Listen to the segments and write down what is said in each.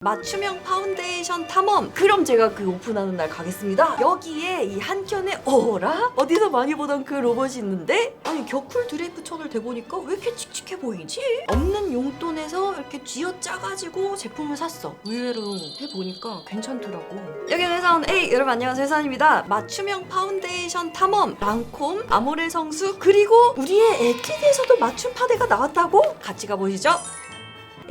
맞춤형 파운데이션 탐험! 그럼 제가 그 오픈하는 날 가겠습니다. 여기에 이 한켠에 어라? 어디서 많이 보던 그 로봇이 있는데? 아니 겨쿨 드레이프 천을 대보니까 왜 이렇게 칙칙해 보이지? 없는 용돈에서 이렇게 쥐어짜가지고 제품을 샀어. 의외로 해보니까 괜찮더라고. 여기는 회사원 A! 여러분 안녕하세요, 회사원입니다. 맞춤형 파운데이션 탐험! 랑콤, 아모레 성수, 그리고 우리의 에뛰드에서도 맞춤 파데가 나왔다고? 같이 가보시죠.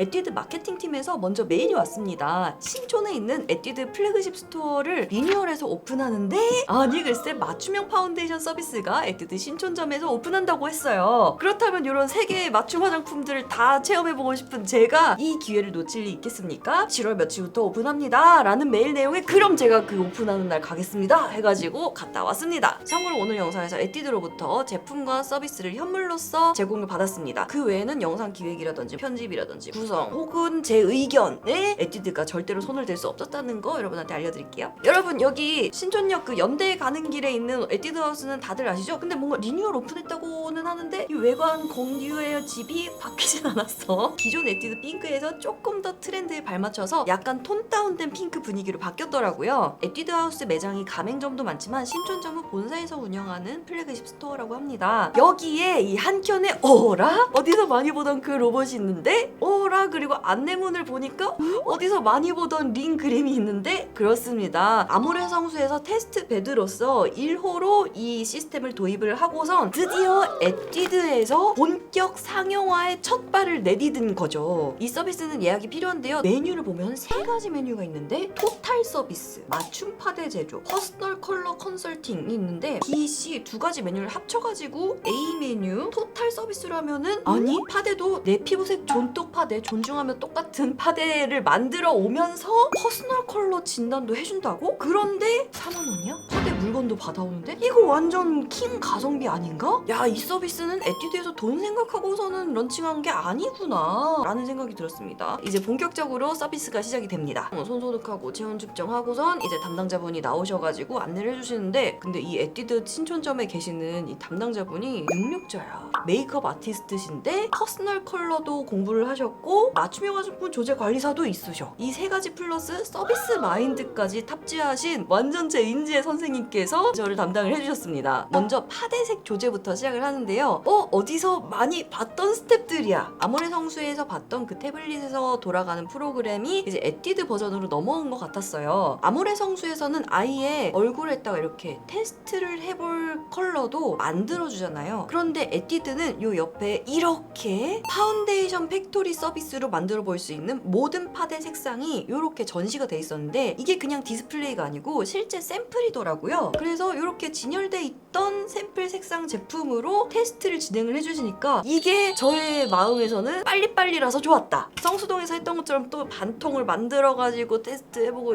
에뛰드 마케팅팀에서 먼저 메일이 왔습니다. 신촌에 있는 에뛰드 플래그십 스토어를 리뉴얼해서 오픈하는데 아니 글쎄 맞춤형 파운데이션 서비스가 에뛰드 신촌점에서 오픈한다고 했어요. 그렇다면 이런 세 개의 맞춤 화장품들을 다 체험해보고 싶은 제가 이 기회를 놓칠 리 있겠습니까? 7월 며칠부터 오픈합니다 라는 메일 내용에 그럼 제가 그 오픈하는 날 가겠습니다 해가지고 갔다 왔습니다. 참고로 오늘 영상에서 에뛰드로부터 제품과 서비스를 현물로서 제공을 받았습니다. 그 외에는 영상 기획이라든지 편집이라든지 구성 혹은 제 의견에 에뛰드가 절대로 손을 댈 수 없었다는 거 여러분한테 알려드릴게요. 여러분 여기 신촌역 그 연대에 가는 길에 있는 에뛰드 하우스는 다들 아시죠? 근데 뭔가 리뉴얼 오픈했다고는 하는데 이 외관 공유의 집이 바뀌진 않았어. 기존 에뛰드 핑크에서 조금 더 트렌드에 발맞춰서 약간 톤 다운된 핑크 분위기로 바뀌었더라고요. 에뛰드 하우스 매장이 가맹점도 많지만 신촌점은 본사에서 운영하는 플래그십 스토어라고 합니다. 여기에 이 한켠에 어라? 어디서 많이 보던 그 로봇이 있는데 어라? 그리고 안내문을 보니까 어디서 많이 보던 링 그림이 있는데 그렇습니다. 아모레 성수에서 테스트 베드로서 1호로 이 시스템을 도입을 하고선 드디어 에뛰드에서 본격 상용화의 첫 발을 내디딘 거죠. 이 서비스는 예약이 필요한데요. 메뉴를 보면 세 가지 메뉴가 있는데 토탈 서비스, 맞춤 파데 제조, 퍼스널 컬러 컨설팅이 있는데 B, C 두 가지 메뉴를 합쳐가지고 A 메뉴 토탈 서비스로 하면은 아니 파데도 내 피부색 존똑 파데 존중하면 똑같은 파데를 만들어 오면서 퍼스널 컬러 진단도 해준다고? 그런데 4만원이야? 파데 물건도 받아오는데? 이거 완전 킹 가성비 아닌가? 야, 이 서비스는 에뛰드에서 돈 생각하고서는 런칭한 게 아니구나 라는 생각이 들었습니다. 이제 본격적으로 서비스가 시작이 됩니다. 손 소독하고 체온 측정하고선 이제 담당자분이 나오셔가지고 안내를 해주시는데 근데 이 에뛰드 신촌점에 계시는 이 담당자분이 능력자야. 메이크업 아티스트신데 퍼스널 컬러도 공부를 하셨고 맞춤형 화장품 조제 관리사도 있으셔. 이 세 가지 플러스 서비스 마인드까지 탑재하신 완전 제 인지의 선생님께서 저를 담당을 해주셨습니다. 먼저 파데색 조제부터 시작을 하는데요. 어디서 많이 봤던 스텝들이야. 아모레 성수에서 봤던 그 태블릿에서 돌아가는 프로그램이 이제 에뛰드 버전으로 넘어온 것 같았어요. 아모레 성수에서는 아예 얼굴에다가 이렇게 테스트를 해볼 컬러도 만들어주잖아요. 그런데 에뛰드는 요 옆에 이렇게 파운데이션 팩토리 서비스로 만들어 볼 수 있는 모든 파데 색상이 이렇게 전시가 돼 있었는데 이게 그냥 디스플레이가 아니고 실제 샘플이더라고요. 그래서 이렇게 진열돼 있던 샘플 색상 제품으로 테스트를 진행을 해주시니까 이게 저의 마음에서는 빨리빨리라서 좋았다. 성수동에서 했던 것처럼 또 반통을 만들어가지고 테스트해보고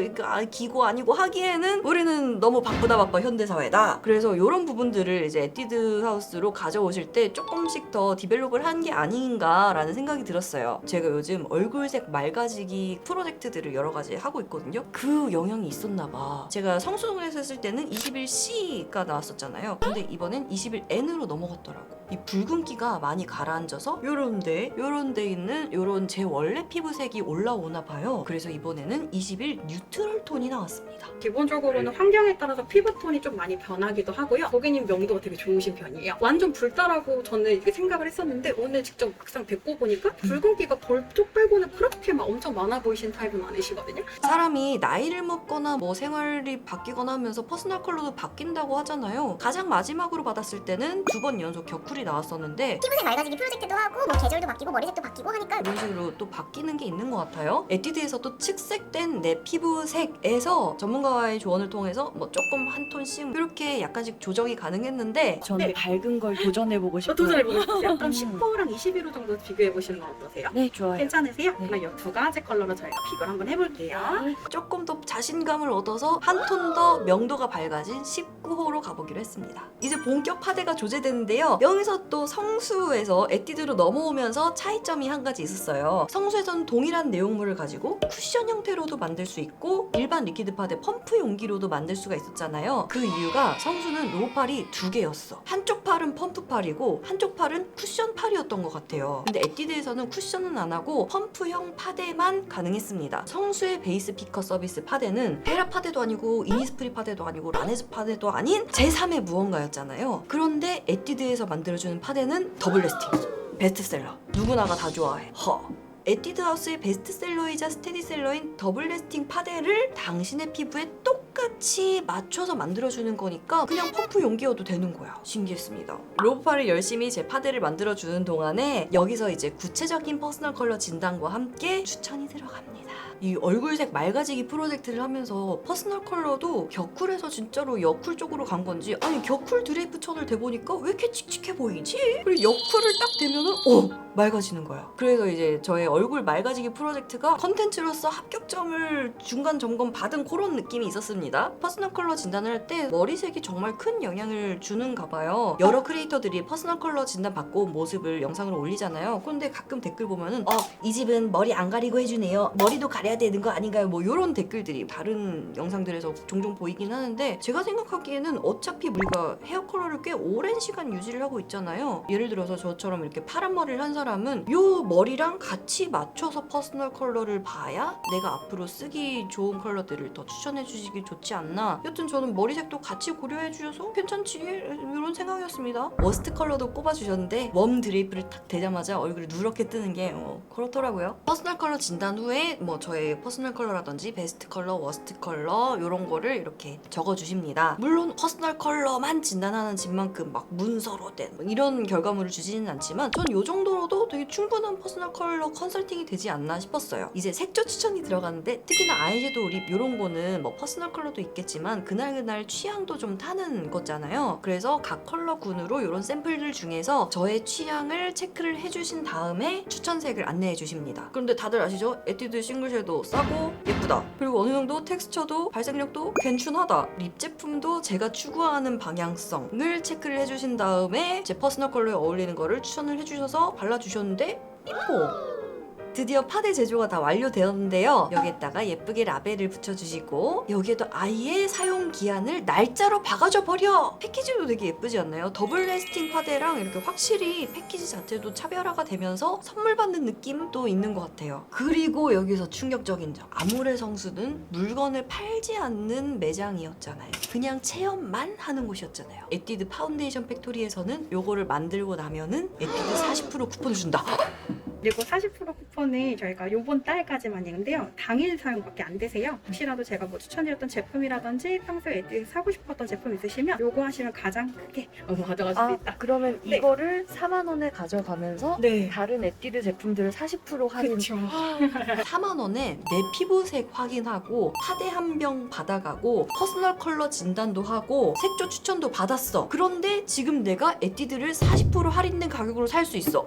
기고 아니고 하기에는 우리는 너무 바쁘다 현대사회다. 그래서 이런 부분들을 이제 에뛰드 하우스로 가져오실 때 조금씩 더 디벨롭을 한 게 아닌가라는 생각이 들었어요. 제가 요즘 얼굴색 맑아지기 프로젝트들을 여러 가지 하고 있거든요. 그 영향이 있었나 봐. 제가 성수동에서 했을 때는 21C가 나왔었잖아요. 근데 이번엔 21N으로 넘어갔더라고. 이 붉은기가 많이 가라앉아서 요런 데 있는 요런 제 원래 피부색이 올라오나 봐요. 그래서 이번에는 21 뉴트럴 톤이 나왔습니다. 기본적으로는 환경에 따라서 피부톤이 좀 많이 변하기도 하고요. 고객님 명도가 되게 좋으신 편이에요. 완전 붉다라고 저는 이렇게 생각을 했었는데 오늘 직접 막상 뵙고 보니까 붉은기가 쪽 빼고는 그렇게 막 엄청 많아 보이신 타입은 아니시거든요. 사람이 나이를 먹거나 뭐 생활이 바뀌거나 하면서 퍼스널 컬러도 바뀐다고 하잖아요. 가장 마지막으로 받았을 때는 2번 연속 겨쿨이 나왔었는데 피부색 맑아지기 프로젝트도 하고 뭐 계절도 바뀌고 머리색도 바뀌고 하니까 이런 식으로 또 바뀌는 게 있는 것 같아요. 에뛰드에서 또 측색된 내 피부색에서 전문가와의 조언을 통해서 뭐 조금 한 톤씩 이렇게 약간씩 조정이 가능했는데 저는 네. 밝은 걸 도전해보고 싶어요. 도전해보고 싶으세요? 그럼 10호랑 21호 정도 비교해보시는 건 어떠세요? 네, 좋아요. 괜찮으세요? 네. 그러면 이 두 가지 컬러로 저희가 비교를 한번 해볼게요. 조금 더 자신감을 얻어서 한 톤 더 명도가 밝아진 19호로 가보기로 했습니다. 합니다. 이제 본격 파데가 조제되는데요. 여기서 또 성수에서 에뛰드로 넘어오면서 차이점이 한 가지 있었어요. 성수에서는 동일한 내용물을 가지고 쿠션 형태로도 만들 수 있고 일반 리퀴드 파데 펌프 용기로도 만들 수가 있었잖아요. 그 이유가 성수는 로우팔이 두 개였어. 한쪽 팔은 펌프 팔이고 한쪽 팔은 쿠션 팔이었던 것 같아요. 근데 에뛰드에서는 쿠션은 안 하고 펌프형 파데만 가능했습니다. 성수의 베이스 피커 서비스 파데는 헤라 파데도 아니고 이니스프리 파데도 아니고 라네즈 파데도 아닌 제3의 무언가였잖아요. 그런데 에뛰드에서 만들어주는 파데는 더블 레스팅, 베스트셀러, 누구나가 다 좋아해. 에뛰드 하우스의 베스트셀러이자 스테디셀러인 더블 레스팅 파데를 당신의 피부에 똑같이 맞춰서 만들어주는 거니까 그냥 펌프 용기여도 되는 거야. 신기했습니다. 로보팔이 열심히 제 파데를 만들어주는 동안에 여기서 이제 구체적인 퍼스널 컬러 진단과 함께 추천이 들어갑니다. 이 얼굴색 맑아지기 프로젝트를 하면서 퍼스널 컬러도 겨쿨에서 진짜로 여쿨 쪽으로 간 건지 아니 겨쿨 드레이프 천을 대보니까 왜 이렇게 칙칙해 보이지? 그리고 여쿨을 딱 대면은 맑아지는 거야. 그래서 이제 저의 얼굴 맑아지기 프로젝트가 컨텐츠로서 합격점을 중간 점검 받은 그런 느낌이 있었습니다. 퍼스널 컬러 진단을 할 때 머리색이 정말 큰 영향을 주는가 봐요. 여러 크리에이터들이 퍼스널 컬러 진단 받고 온 모습을 영상으로 올리잖아요. 그런데 가끔 댓글 보면은 이 집은 머리 안 가리고 해주네요. 머리도 가려야 되는 거 아닌가요? 뭐 이런 댓글들이 다른 영상들에서 종종 보이긴 하는데 제가 생각하기에는 어차피 우리가 헤어 컬러를 꽤 오랜 시간 유지를 하고 있잖아요. 예를 들어서 저처럼 이렇게 파란 머리를 한 사람은 요 머리랑 같이 맞춰서 퍼스널 컬러를 봐야 내가 앞으로 쓰기 좋은 컬러들을 더 추천해 주시기 좋지 않나. 여튼 저는 머리색도 같이 고려해 주셔서 괜찮지 이런 생각이었습니다. 워스트 컬러도 꼽아주셨는데 웜 드레이프를 딱 대자마자 얼굴이 누렇게 뜨는 게 그렇더라고요. 퍼스널 컬러 진단 후에 뭐 저의 퍼스널 컬러라든지 베스트 컬러, 워스트 컬러 이런 거를 이렇게 적어주십니다. 물론 퍼스널 컬러만 진단하는 집만큼 막 문서로 된 이런 결과물을 주지는 않지만 전 이 정도로도 되게 충분한 퍼스널 컬러 컨설팅이 되지 않나 싶었어요. 이제 색조 추천이 들어가는데 특히나 아이섀도우 립 이런 거는 뭐 퍼스널 컬러도 있겠지만 그날 취향도 좀 타는 거잖아요. 그래서 각 컬러군으로 이런 샘플들 중에서 저의 취향을 체크를 해주신 다음에 추천색을 안내해 주십니다. 그런데 다들 아시죠? 에뛰드 싱글 섀도우 싸고 예쁘다. 그리고 어느 정도 텍스처도 발색력도 괜찮하다. 립 제품도 제가 추구하는 방향성을 체크를 해주신 다음에 제 퍼스널 컬러에 어울리는 거를 추천을 해주셔서 발라주셨는데 이뻐. 드디어 파데 제조가 다 완료되었는데요. 여기에다가 예쁘게 라벨을 붙여주시고 여기에도 아예 사용 기한을 날짜로 박아줘 버려. 패키지도 되게 예쁘지 않나요? 더블 레스팅 파데랑 이렇게 확실히 패키지 자체도 차별화가 되면서 선물 받는 느낌도 있는 것 같아요. 그리고 여기서 충격적인 점. 아모레 성수는 물건을 팔지 않는 매장이었잖아요. 그냥 체험만 하는 곳이었잖아요. 에뛰드 파운데이션 팩토리에서는 요거를 만들고 나면은 에뛰드 40% 쿠폰을 준다. 그리고 40% 쿠폰이 저희가 요번 달까지만 있는데요. 당일 사용밖에 안 되세요. 혹시라도 제가 뭐 추천드렸던 제품이라든지 평소에 에뛰드 사고 싶었던 제품 있으시면 요거 하시면 가장 크게 가져갈 수 있다. 그러면 네. 이거를 4만 원에 가져가면서 네. 다른 에뛰드 제품들을 40% 할인. 그쵸. 4만 원에 내 피부색 확인하고 파데 한 병 받아가고 퍼스널 컬러 진단도 하고 색조 추천도 받았어. 그런데 지금 내가 에뛰드를 40% 할인된 가격으로 살 수 있어.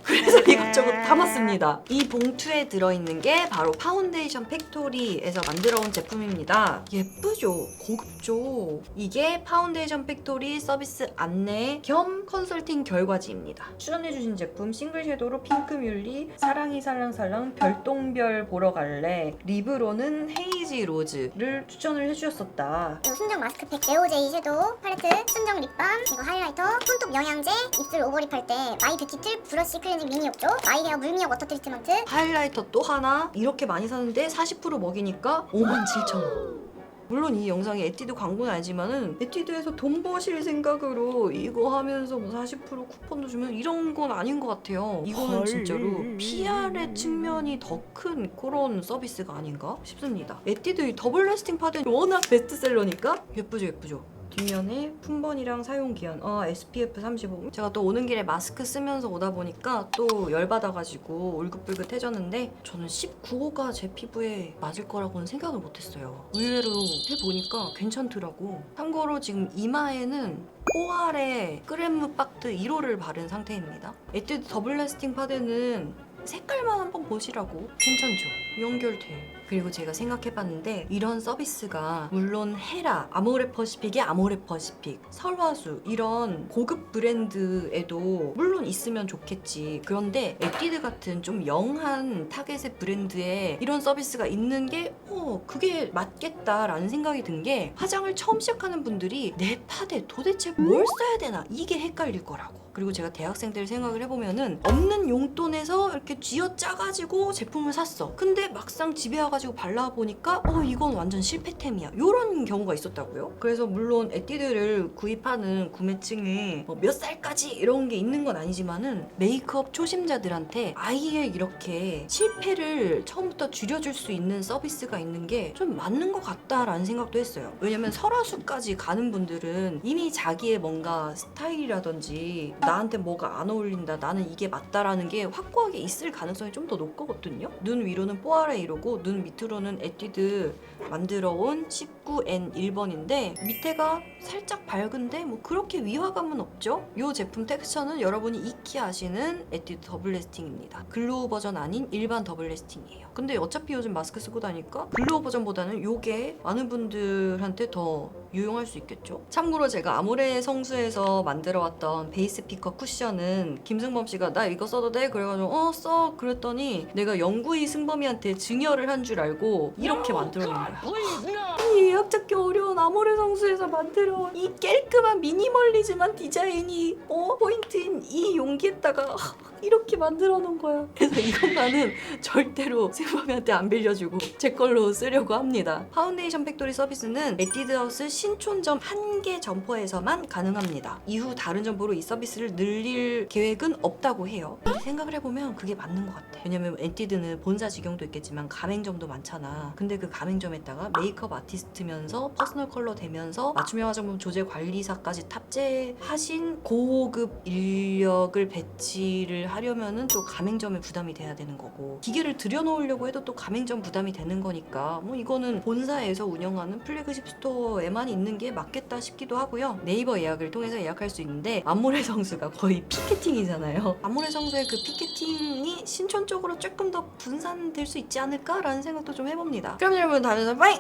그래서 이것저것 담았습니다. 이 봉투에 들어있는 게 바로 파운데이션 팩토리에서 만들어온 제품입니다. 예쁘죠? 고급죠? 이게 파운데이션 팩토리 서비스 안내 겸 컨설팅 결과지입니다. 추천해주신 제품 싱글 섀도우로 핑크뮬리, 사랑이 살랑살랑, 별똥별 보러 갈래, 립으로는 헤이지 로즈를 추천을 해주셨었다. 그리고 순정 마스크팩 네오제이 섀도우 팔레트, 순정 립밤, 그리고 하이라이터, 손톱 영양제, 입술 오버립 할 때 마이 뷰티틀 브러쉬 클렌징 미니 욕조, 마이 헤어 물미역 워터 트리트먼트. 하이라이터 또 하나 이렇게 많이 사는데 40% 먹이니까 57,000원. 물론 이 영상이 에뛰드 광고는 아니지만은 에뛰드에서 돈 버실 생각으로 이거 하면서 뭐 40% 쿠폰도 주면 이런 건 아닌 것 같아요. 이거는 진짜로 PR의 측면이 더 큰 그런 서비스가 아닌가 싶습니다. 에뛰드 더블 레스팅 파데 워낙 베스트셀러니까 예쁘죠. 뒷면에 품번이랑 사용기한 SPF 35. 제가 또 오는 길에 마스크 쓰면서 오다 보니까 또 열받아가지고 울긋불긋해졌는데 저는 19호가 제 피부에 맞을 거라고는 생각을 못했어요. 의외로 해보니까 괜찮더라고. 참고로 지금 이마에는 뽀아레 크렘 박트 1호를 바른 상태입니다. 에뛰드 더블 레스팅 파데는 색깔만 한번 보시라고. 괜찮죠? 연결돼. 그리고 제가 생각해봤는데 이런 서비스가 물론 헤라, 아모레퍼시픽의 아모레퍼시픽, 설화수 이런 고급 브랜드에도 물론 있으면 좋겠지. 그런데 에뛰드 같은 좀 영한 타겟의 브랜드에 이런 서비스가 있는 게 그게 맞겠다라는 생각이 든 게 화장을 처음 시작하는 분들이 내 파데 도대체 뭘 써야 되나 이게 헷갈릴 거라고. 그리고 제가 대학생 때 생각을 해보면은 없는 용돈에서 이렇게 쥐어짜가지고 제품을 샀어. 근데 막상 집에 와가지고 발라보니까 이건 완전 실패템이야. 이런 경우가 있었다고요. 그래서 물론 에뛰드를 구입하는 구매층에 몇 살까지 이런 게 있는 건 아니지만은 메이크업 초심자들한테 아예 이렇게 실패를 처음부터 줄여줄 수 있는 서비스가 있는 게 좀 맞는 것 같다라는 생각도 했어요. 왜냐면 설화수까지 가는 분들은 이미 자기의 뭔가 스타일이라든지 나한테 뭐가 안 어울린다, 나는 이게 맞다라는 게 확고하게 있을 가능성이 좀 더 높거든요. 눈 위로는 뽀아레이로고 눈 밑으로는 에뛰드 만들어온 19N 1번인데 밑에가 살짝 밝은데 뭐 그렇게 위화감은 없죠. 이 제품 텍스처는 여러분이 익히 아시는 에뛰드 더블 래스팅입니다. 글로우 버전 아닌 일반 더블 래스팅이에요. 근데 어차피 요즘 마스크 쓰고 다니까 글로우 버전보다는 이게 많은 분들한테 더 유용할 수 있겠죠. 참고로 제가 아모레 성수에서 만들어왔던 베이스 피커 쿠션은 김승범 씨가 나 이거 써도 돼? 그래가지고 써. 그랬더니 내가 영구히 승범이한테 증여를 한 줄 알고 이렇게 만들어 놓은 거야. 이 예약 어려운 아모레 성수에서 만들어온 이 깔끔한 미니멀리즘한 디자인이 포인트인 이 용기에다가 이렇게 만들어 놓은 거야. 그래서 이것만은 절대로 승범이한테 안 빌려주고 제 걸로 쓰려고 합니다. 파운데이션 팩토리 서비스는 에뛰드하우스 신촌점 한 개 점포에서만 가능합니다. 이후 다른 점포로 이 서비스를 늘릴 계획은 없다고 해요. 근데 생각을 해보면 그게 맞는 것 같아. 왜냐면 에뛰드는 본사 직영도 있겠지만 가맹점도 많잖아. 근데 그 가맹점에다가 메이크업 아티스트면서 퍼스널 컬러 되면서 맞춤형 화장품 조제 관리사까지 탑재하신 고급 인력을 배치를 하려면은 또 가맹점에 부담이 돼야 되는 거고, 기계를 들여놓으려고 해도 또 가맹점 부담이 되는 거니까 뭐 이거는 본사에서 운영하는 플래그십 스토어에만 있는 게 맞겠다 싶기도 하고요. 네이버 예약을 통해서 예약할 수 있는데 아모레 성수가 거의 피케팅이잖아요. 아모레 성수의 그 피케팅이 신촌 쪽으로 조금 더 분산될 수 있지 않을까라는 생각도 좀 해봅니다. 그럼 여러분 다음에 봐요.